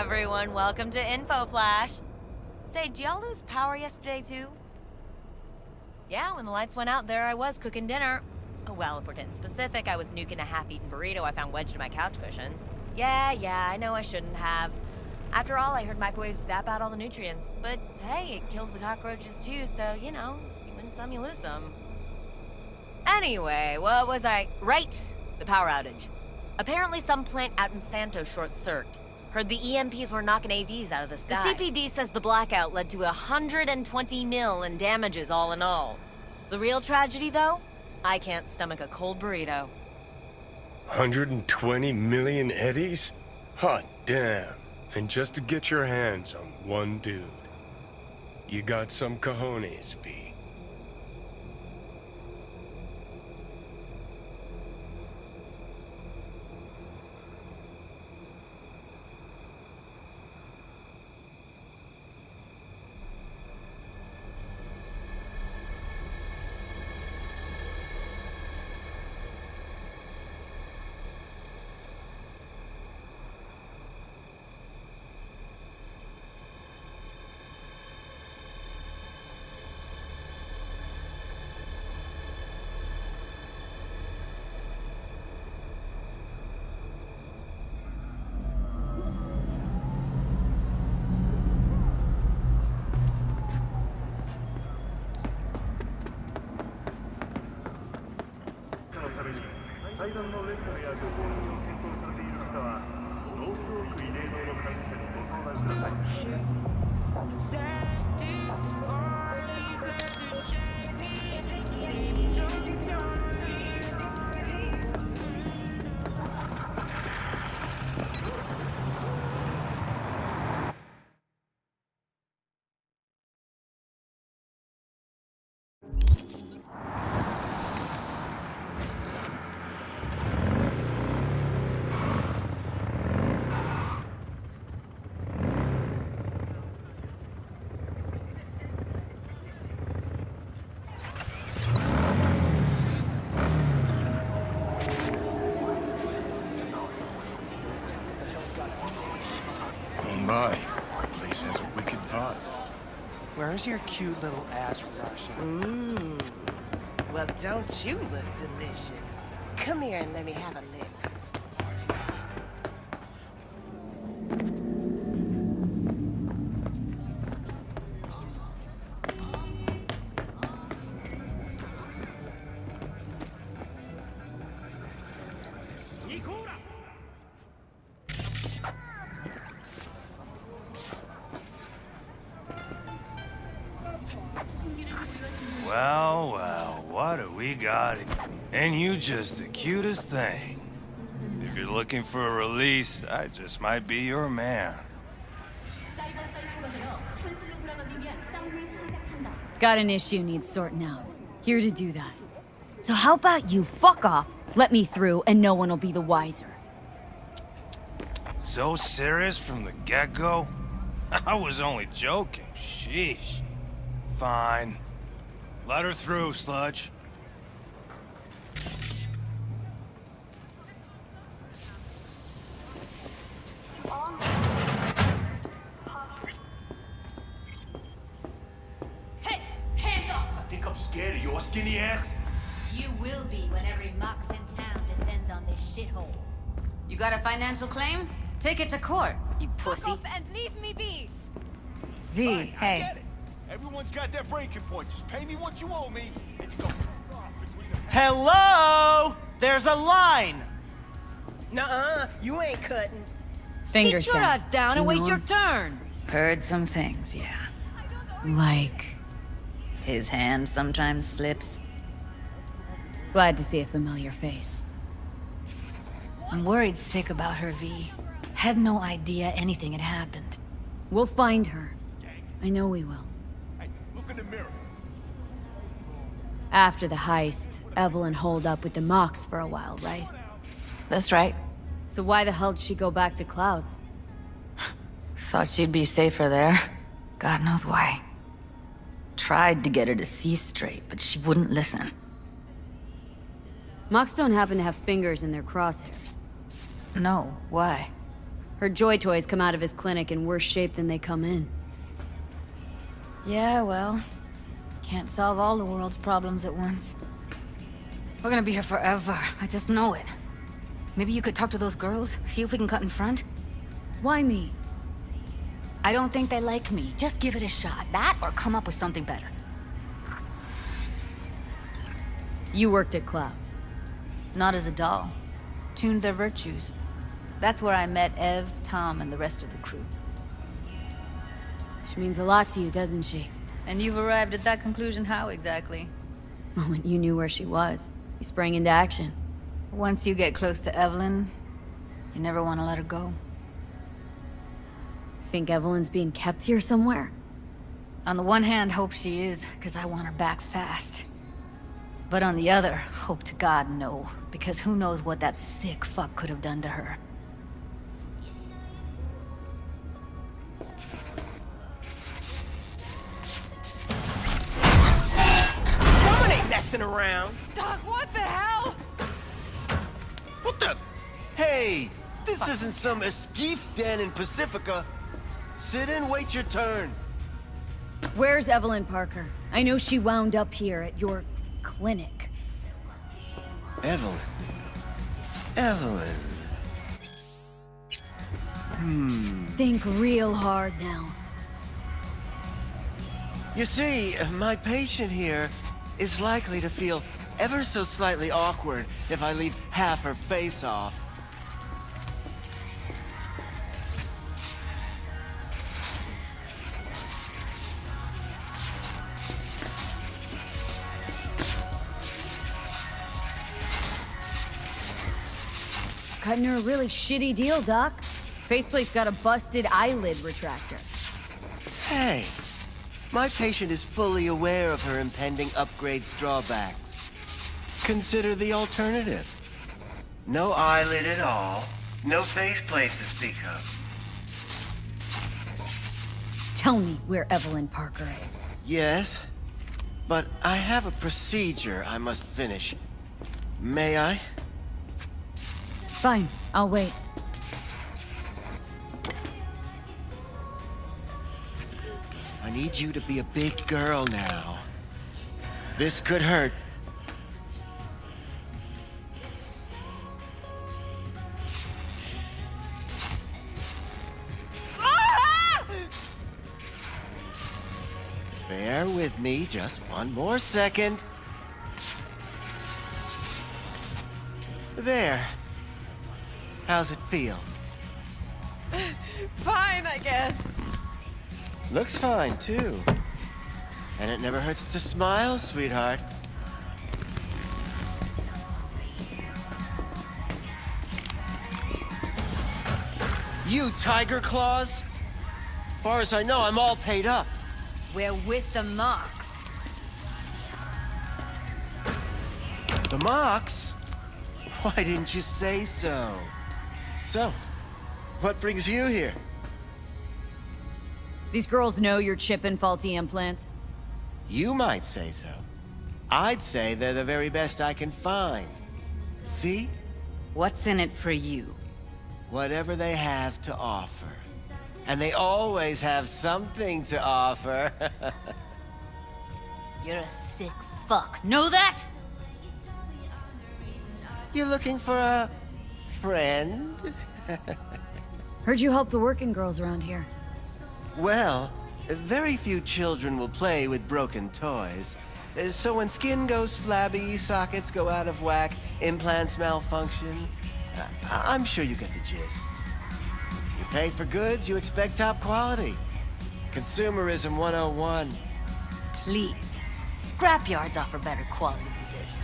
everyone, welcome to Info Flash. Say, did y'all lose power yesterday too? Yeah, when the lights went out, there I was cooking dinner. Oh, well, if we're getting specific, I was nuking a half-eaten burrito I found wedged in my couch cushions. Yeah, I know I shouldn't have. After all, I heard microwaves zap out all the nutrients. But hey, it kills the cockroaches too, so, you know, you win some, you lose some. Anyway, what was I... Right, the power outage. Apparently some plant out in Santos short-circuited. Heard the EMPs were knocking AVs out of the sky. The CPD says the blackout led to 120 mil in damages all in all. The real tragedy, though? I can't stomach a cold burrito. 120 million eddies? Hot damn. And just to get your hands on one dude. You got some cojones, V. My place has a wicked vibe. Where's your cute little ass Russian? Well, don't you look delicious? Come here and let me have a lick. Well, what do we got? And you just the cutest thing. If you're looking for a release, I just might be your man. Got an issue needs sorting out. Here to do that. So how about you fuck off, let me through, and no one will be the wiser. So serious from the get-go? I was only joking. Sheesh. Fine. Let her through, Sludge. Hey, hands off! Think I'm scared of your skinny ass? You will be when every mox in town descends on this shithole. You got a financial claim? Take it to court, you pussy. Fuck off and leave me be! V, Fine, I hey. get it. Everyone's got their breaking point. Just pay me what you owe me, and you go. Hello? There's a line! Nuh-uh, you ain't cutting. Fingers Sit your down. ass down and You wait know your him? turn. Heard some things, yeah. Like... His hand sometimes slips. Glad to see a familiar face. I'm worried sick about her, V. Had no idea anything had happened. We'll find her. I know we will. Hey, look in the mirror. After the heist, Evelyn holed up with the Mox for a while, right? That's right. So why the hell did she go back to Clouds? Thought she'd be safer there. God knows why. Tried to get her to see straight, but she wouldn't listen. Mox don't happen to have fingers in their crosshairs. No, why? Her Joy toys come out of his clinic in worse shape than they come in. Yeah, well, can't solve all the world's problems at once. We're gonna be here forever. I just know it. Maybe you could talk to those girls, see if we can cut in front? Why me? I don't think they like me. Just give it a shot. That or come up with something better. You worked at Clouds. Not as a doll. Tuned their virtues. That's where I met Ev, Tom, and the rest of the crew. She means a lot to you, doesn't she? And you've arrived at that conclusion how exactly? The moment you knew where she was, you sprang into action. Once you get close to Evelyn, you never want to let her go. Think Evelyn's being kept here somewhere? On the one hand, hope she is, because I want her back fast. But on the other, hope to God no, because who knows what that sick fuck could have done to her. Someone ain't messing around. Doc, what the hell? What the? Hey, this isn't some esquif den in Pacifica. Sit and wait your turn. Where's Evelyn Parker? I know she wound up here at your clinic. Evelyn. Evelyn. Think real hard now. You see, my patient here is likely to feel ever so slightly awkward if I leave half her face off. Cutting her a really shitty deal, Doc. Faceplate's got a busted eyelid retractor. Hey, my patient is fully aware of her impending upgrade's drawbacks. Consider the alternative. No eyelid at all, no faceplate to speak of. Tell me where Evelyn Parker is. Yes, but I have a procedure I must finish. May I? Fine, I'll wait. I need you to be a big girl now. This could hurt. Bear with me just one more second. There. How's it feel? Fine, I guess. Looks fine, too. And it never hurts to smile, sweetheart. You tiger claws? Far as I know, I'm all paid up. We're with the Mox. The Mox? Why didn't you say so? So, what brings you here? These girls know you're chipping faulty implants. You might say so. I'd say they're the very best I can find. See? What's in it for you? Whatever they have to offer. And they always have something to offer. You're a sick fuck. Know that? You looking for a friend? Heard you help the working girls around here. Well, very few children will play with broken toys. So when skin goes flabby, sockets go out of whack, implants malfunction, I'm sure you get the gist. You pay for goods, you expect top quality. Consumerism 101. Please. Scrapyards offer better quality than this.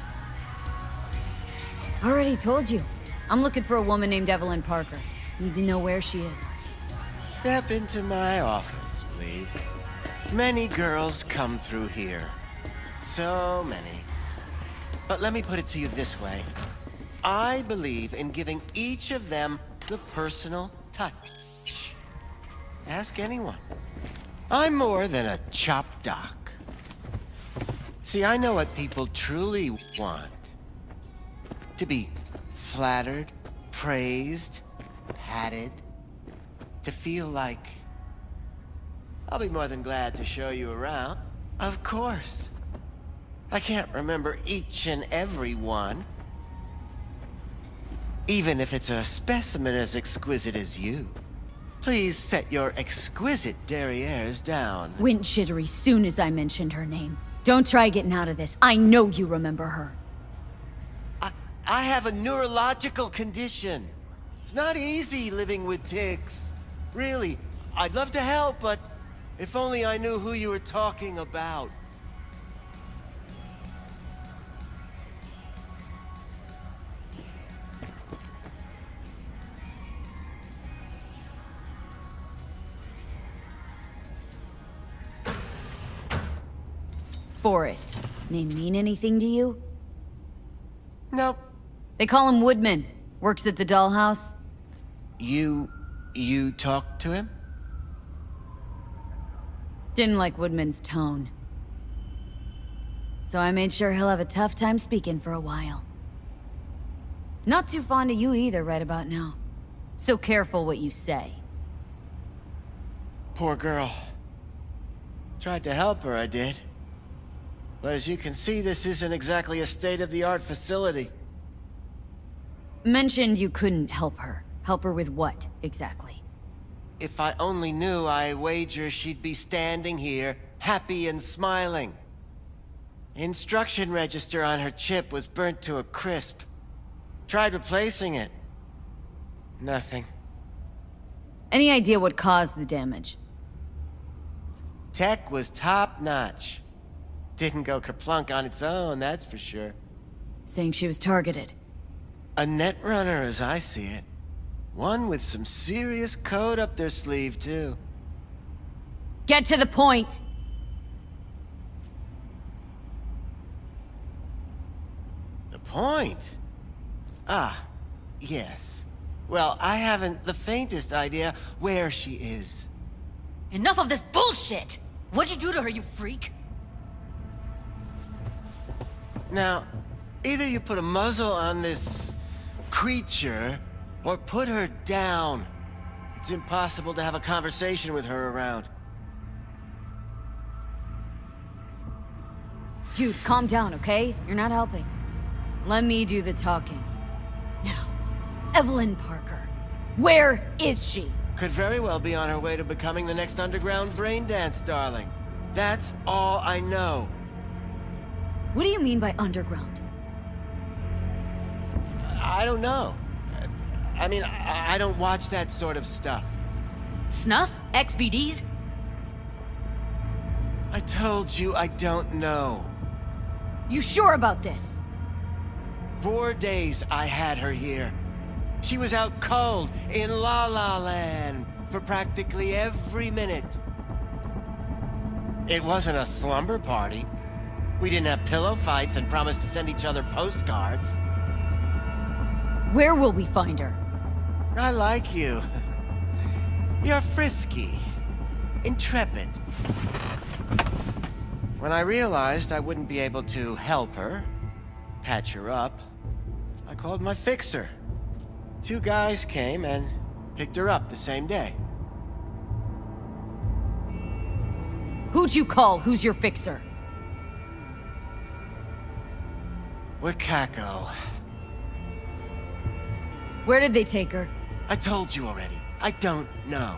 Already told you. I'm looking for a woman named Evelyn Parker. Need to know where she is. Step into my office, please. Many girls come through here. So many. But let me put it to you this way. I believe in giving each of them the personal touch. Ask anyone. I'm more than a chop doc. See, I know what people truly want. To be flattered, praised, patted, to feel like... I'll be more than glad to show you around. Of course. I can't remember each and every one. Even if it's a specimen as exquisite as you. Please set your exquisite derrieres down. Went jittery soon as I mentioned her name. Don't try getting out of this. I know you remember her. I have a neurological condition. It's not easy living with tics. Really, I'd love to help, but if only I knew who you were talking about. Forrest. Name mean anything to you? Nope. They call him Woodman. Works at the dollhouse. You talked to him? Didn't like Woodman's tone. So I made sure he'll have a tough time speaking for a while. Not too fond of you either right about now. So careful what you say. Poor girl. Tried to help her, I did. But as you can see, this isn't exactly a state-of-the-art facility. Mentioned you couldn't help her. Help her with what, exactly? If I only knew, I wager she'd be standing here, happy and smiling. Instruction register on her chip was burnt to a crisp. Tried replacing it. Nothing. Any idea what caused the damage? Tech was top-notch. Didn't go kerplunk on its own, that's for sure. Saying she was targeted. A netrunner, as I see it. One with some serious code up their sleeve, too. Get to the point! The point? Ah, yes. Well, I haven't the faintest idea where she is. Enough of this bullshit! What'd you do to her, you freak? Now, either you put a muzzle on this creature, or put her down. It's impossible to have a conversation with her around. Dude, calm down, okay? You're not helping. Let me do the talking. Now, Evelyn Parker. Where is she? Could very well be on her way to becoming the next underground braindance darling. That's all I know. What do you mean by underground? I don't know. I mean, I don't watch that sort of stuff. Snuff? XBDs? I told you I don't know. You sure about this? 4 days I had her here. She was out cold in La La Land for practically every minute. It wasn't a slumber party. We didn't have pillow fights and promised to send each other postcards. Where will we find her? I like you. You're frisky. Intrepid. When I realized I wouldn't be able to help her, patch her up, I called my fixer. 2 guys came and picked her up the same day. Who'd you call? Who's your fixer? Wakako. Where did they take her? I told you already. I don't know.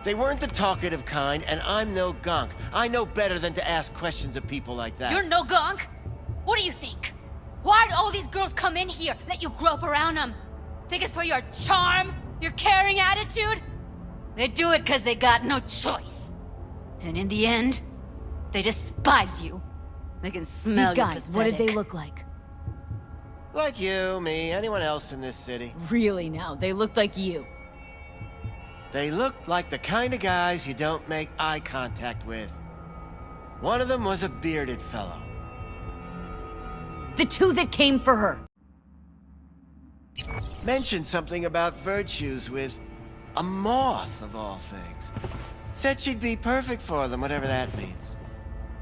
They weren't the talkative kind, and I'm no gonk. I know better than to ask questions of people like that. You're no gunk? What do you think? Why'd all these girls come in here, let you grope around them? Think it's for your charm? Your caring attitude? They do it because they got no choice. And in the end, they despise you. They can smell These guys, you what did they look like? Like you, me, anyone else in this city. Really now, they looked like you. They looked like the kind of guys you don't make eye contact with. One of them was a bearded fellow. The 2 that came for her. Mentioned something about virtues with a moth, of all things. Said she'd be perfect for them, whatever that means.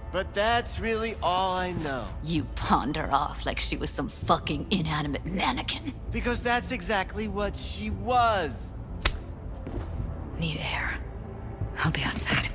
But that's really all I know. You pawned her off like she was some fucking inanimate mannequin. Because that's exactly what she was. Need air. I'll be outside.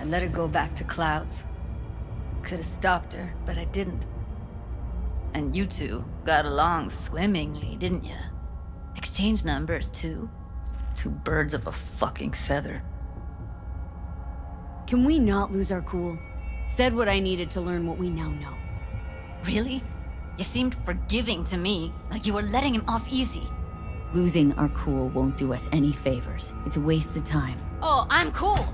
I let her go back to Clouds. Could have stopped her, but I didn't. And you two got along swimmingly, didn't ya? Exchanged numbers, too. Two birds of a fucking feather. Can we not lose our cool? Said what I needed to learn what we now know. Really? You seemed forgiving to me, like you were letting him off easy. Losing our cool won't do us any favors. It's a waste of time. Oh, I'm cool.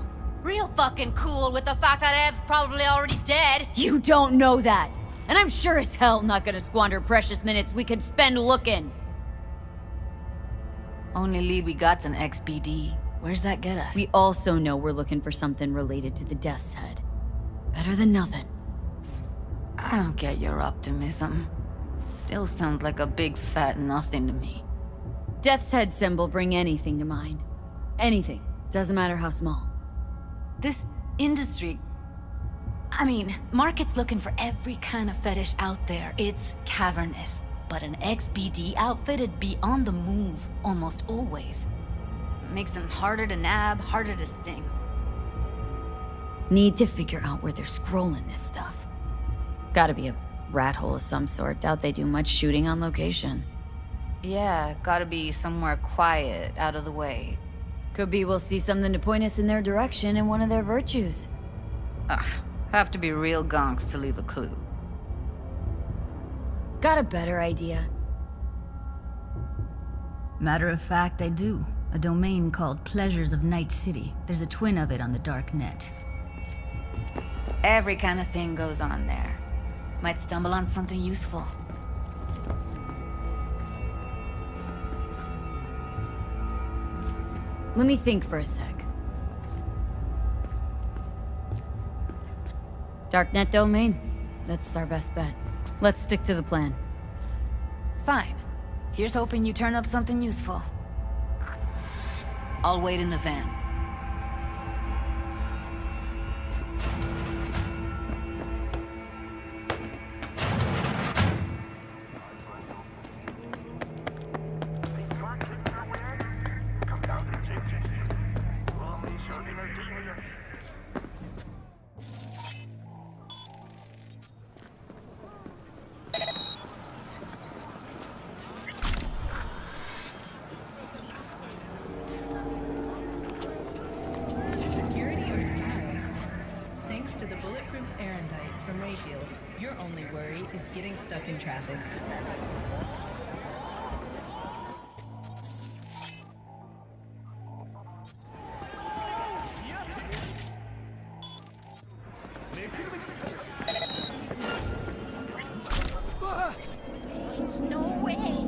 Real fucking cool with the fact that Ev's probably already dead. You don't know that! And I'm sure as hell not gonna squander precious minutes we could spend looking. Only lead we got's an XBD. Where's that get us? We also know we're looking for something related to the Death's Head. Better than nothing. I don't get your optimism. Still sounds like a big fat nothing to me. Death's Head symbol bring anything to mind. Anything. Doesn't matter how small. This industry... I mean, market's looking for every kind of fetish out there. It's cavernous. But an XBD outfit'd be on the move, almost always. Makes them harder to nab, harder to sting. Need to figure out where they're scrolling this stuff. Gotta be a rat hole of some sort. Doubt they do much shooting on location. Yeah, gotta be somewhere quiet, out of the way. Could be we'll see something to point us in their direction in one of their virtues. Ugh, have to be real gonks to leave a clue. Got a better idea? Matter of fact, I do. A domain called Pleasures of Night City. There's a twin of it on the dark net. Every kind of thing goes on there. Might stumble on something useful. Let me think for a sec. Darknet domain? That's our best bet. Let's stick to the plan. Fine. Here's hoping you turn up something useful. I'll wait in the van. Your only worry is getting stuck in traffic. No way!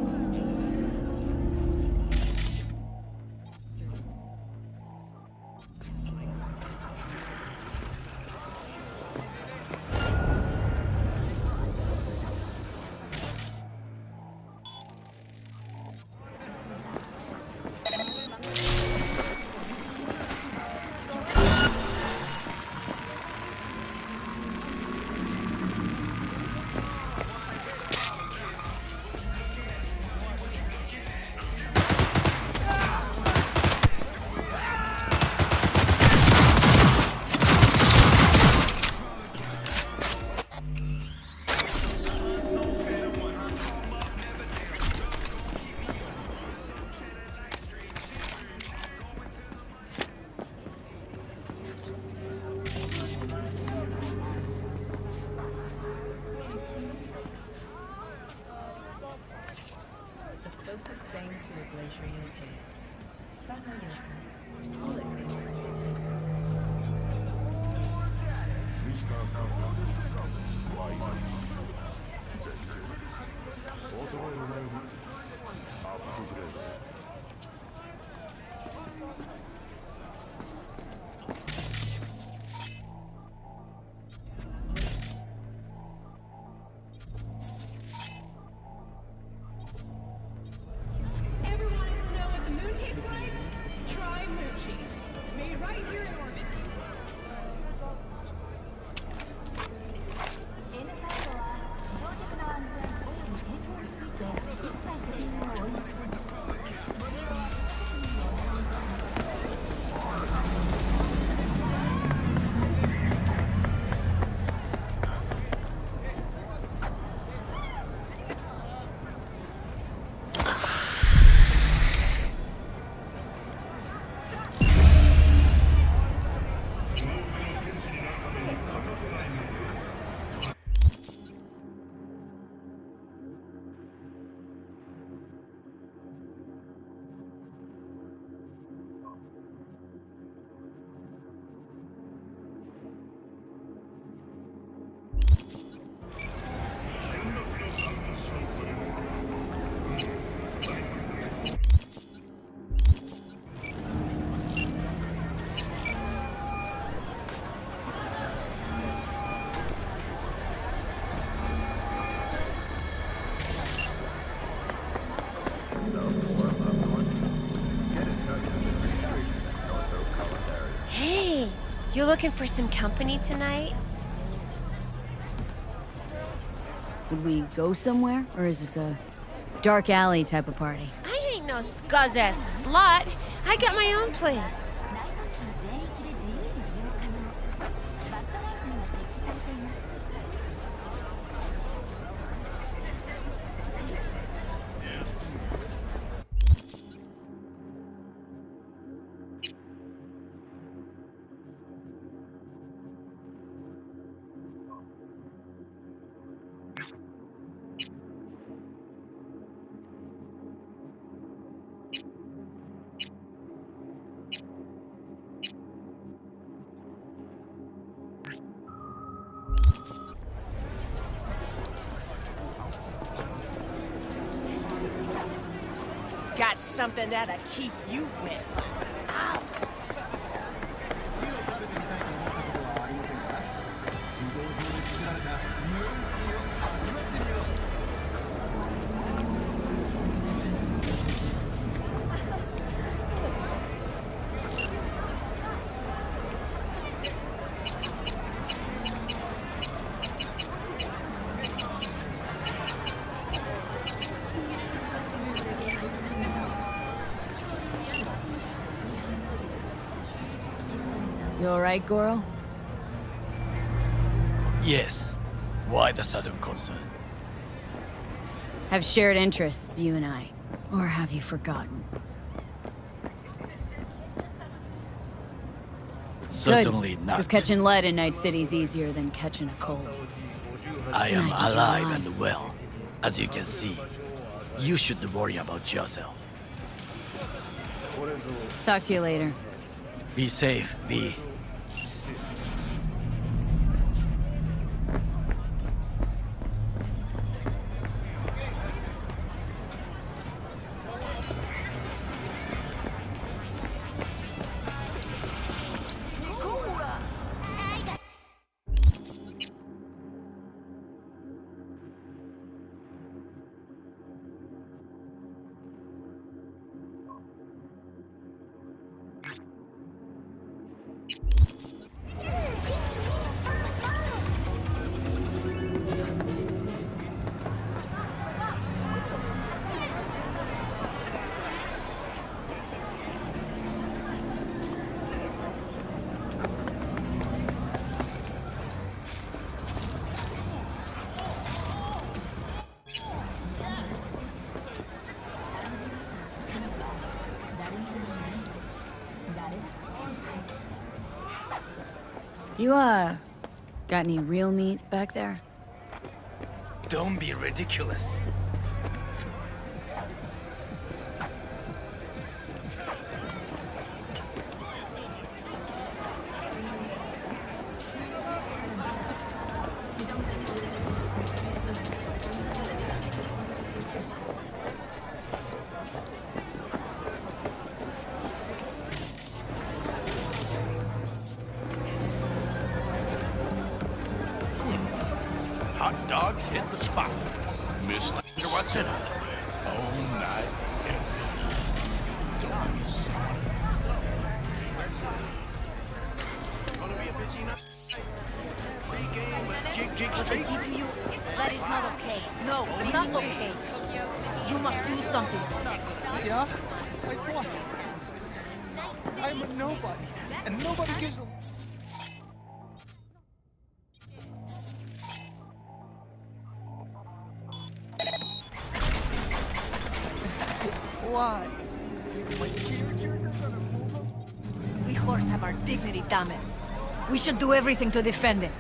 All the way You looking for some company tonight? Would we go somewhere? Or is this a dark alley type of party? I ain't no scuzz-ass slut. I got my own place. Got something that'll keep you wet. Ow. You alright, Goro? Yes. Why the sudden concern? Have shared interests, you and I. Or have you forgotten? Certainly Good, not. because catching lead in Night City's easier than catching a cold. I am Right, alive you're and well. As you can see, you should worry about yourself. Talk to you later. Be safe, V. You, got any real meat back there? Don't be ridiculous. Hot dogs hit the spot. Miss what's in it? All night. Gonna be a busy night. Pre-game with Jig Street. What I did to you, that is not okay. No, not okay. You must do something. Yeah? Like what? I'm a nobody, and nobody gives a... Why? We horse have our dignity, damn it. We should do everything to defend it.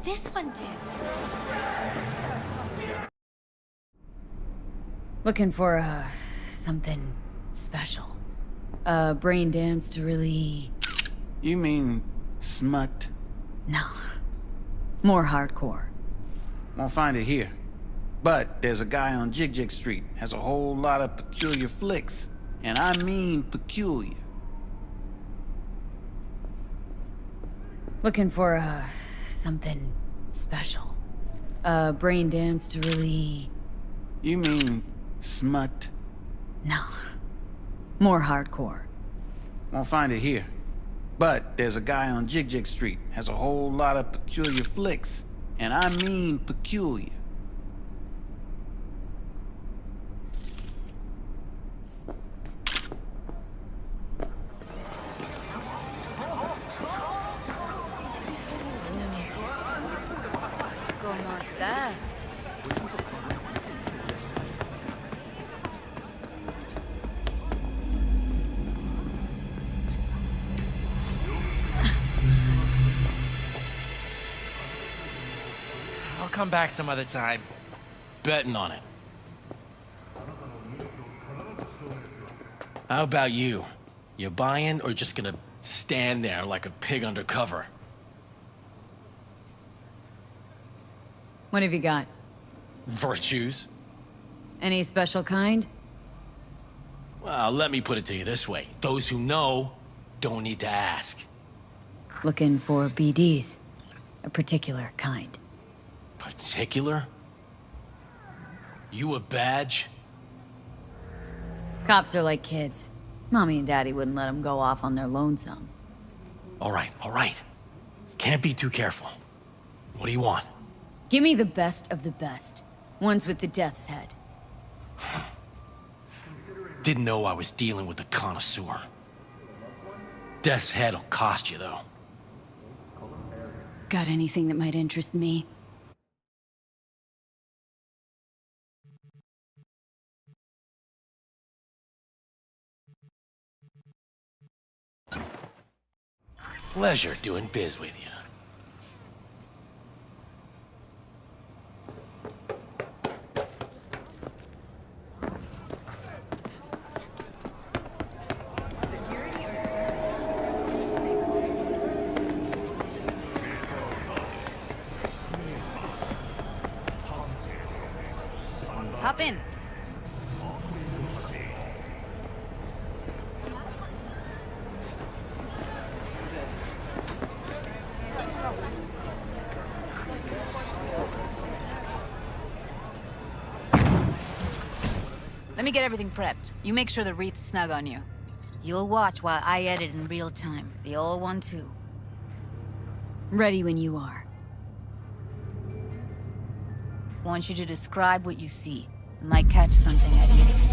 This one do? Looking for, something special. A brain dance to really... You mean smut? No. More hardcore. Won't find it here. But there's a guy on Jig Street, has a whole lot of peculiar flicks. And I mean peculiar. Looking for, something special. A brain dance to really... You mean smut? No. More hardcore. Won't find it here. But there's a guy on Jig Street, has a whole lot of peculiar flicks. And I mean peculiar. ¿Cómo estás? I'll come back some other time. Betting on it. How about you? You buying or just gonna stand there like a pig undercover? What have you got? Virtues? Any special kind? Well, let me put it to you this way. Those who know don't need to ask. Looking for BDs. A particular kind. Particular? You a badge? Cops are like kids. Mommy and Daddy wouldn't let them go off on their lonesome. All right. Can't be too careful. What do you want? Give me the best of the best. Ones with the death's head. Didn't know I was dealing with a connoisseur. Death's head'll cost you, though. Got anything that might interest me? Pleasure doing biz with you. Hop in. Let me get everything prepped. You make sure the wreath's snug on you. You'll watch while I edit in real time. The old one, too. Ready when you are. Want you to describe what you see. Might catch something I miss.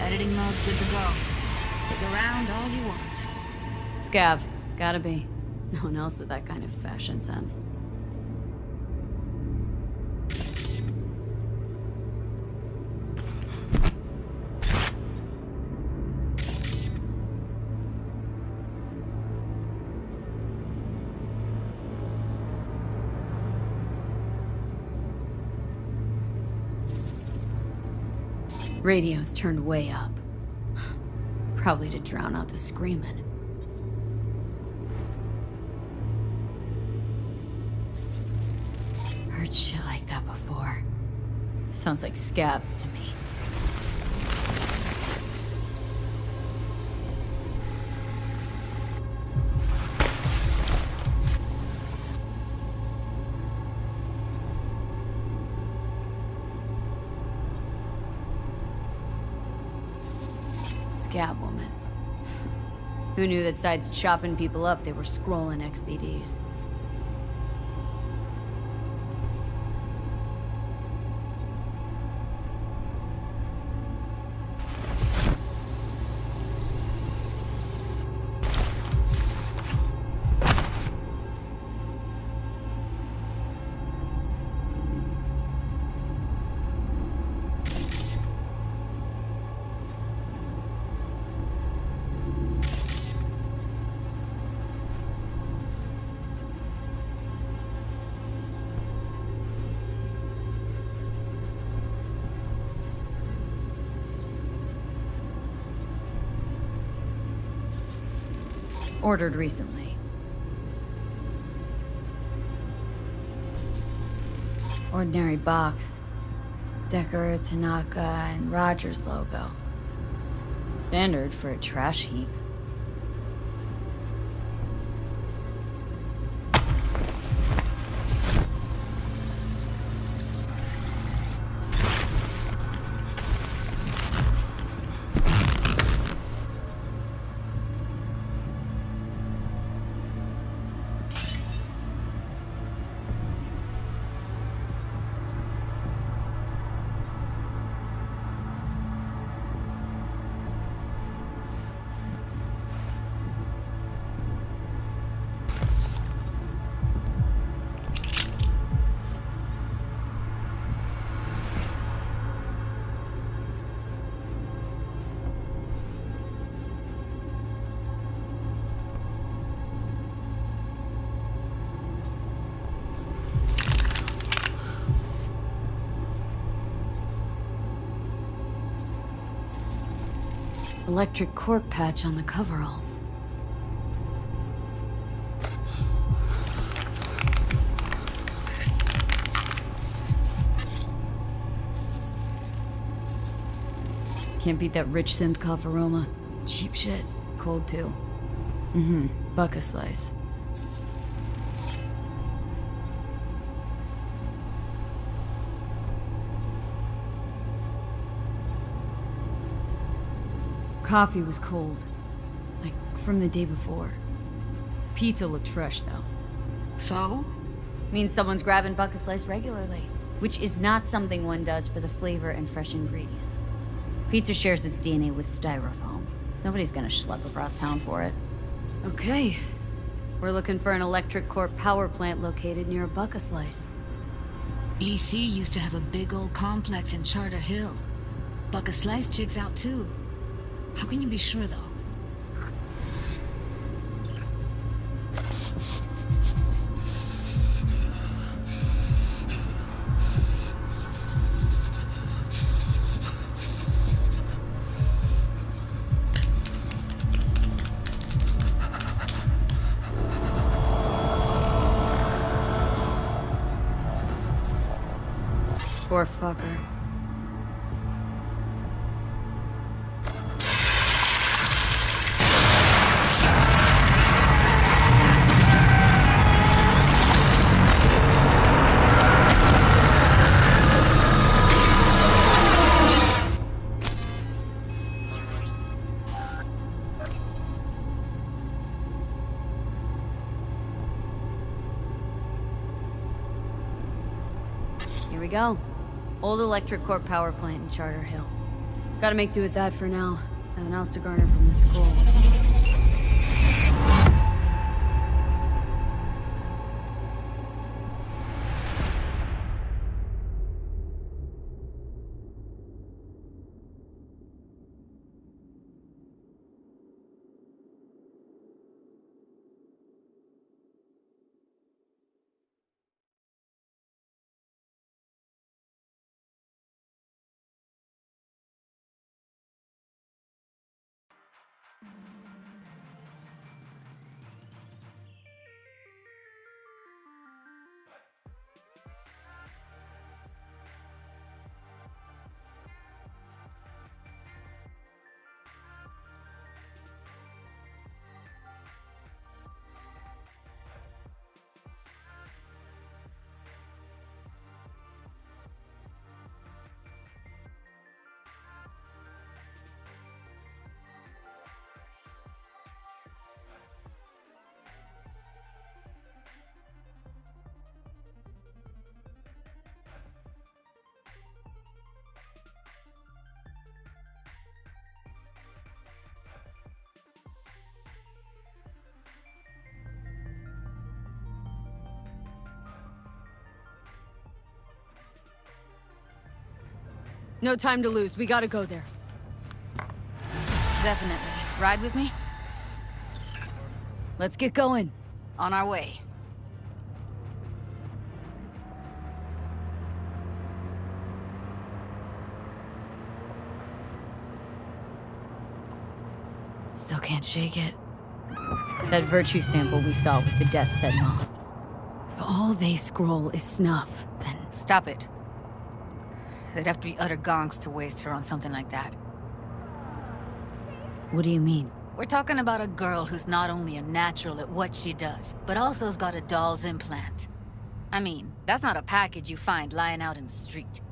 Editing mode's good to go. Dig around all you want. Scav. Gotta be. No one else with that kind of fashion sense. Radio's turned way up. Probably to drown out the screaming. Heard shit like that before. Sounds like scabs to me. Scab woman. Who knew that besides chopping people up, they were scrolling XBDs? Ordered recently. Ordinary box. Decker, Tanaka, and Rogers logo. Standard for a trash heap. Electric cork patch on the coveralls. Can't beat that rich synth cough aroma. Cheap shit. Cold too. Buck a slice. Coffee was cold. Like, from the day before. Pizza looked fresh, though. So? Means someone's grabbing buck a slice regularly. Which is not something one does for the flavor and fresh ingredients. Pizza shares its DNA with styrofoam. Nobody's gonna schlep across town for it. Okay. We're looking for an electric corp power plant located near a buck a slice. EC used to have a big old complex in Charter Hill. Buck a slice checks out too. How can you be sure though? Poor fucker. Here we go. Old electric corp power plant in Charter Hill. Gotta make do with that for now. Nothing else to garner from the school. No time to lose. We gotta go there. Definitely. Ride with me? Let's get going. On our way. Still can't shake it. That virtue sample we saw with the Death's Head moth. If all they scroll is snuff, then... Stop it. They'd have to be utter gonks to waste her on something like that. What do you mean? We're talking about a girl who's not only a natural at what she does, but also's got a doll's implant. I mean, that's not a package you find lying out in the street.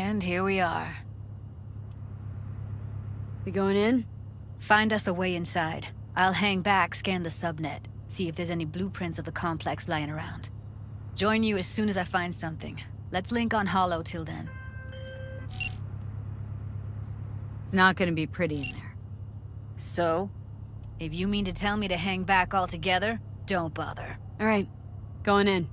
And here we are. We going in? Find us a way inside. I'll hang back, scan the subnet, see if there's any blueprints of the complex lying around. Join you as soon as I find something. Let's link on Hollow till then. It's not gonna be pretty in there. So? If you mean to tell me to hang back altogether, don't bother. All right, going in.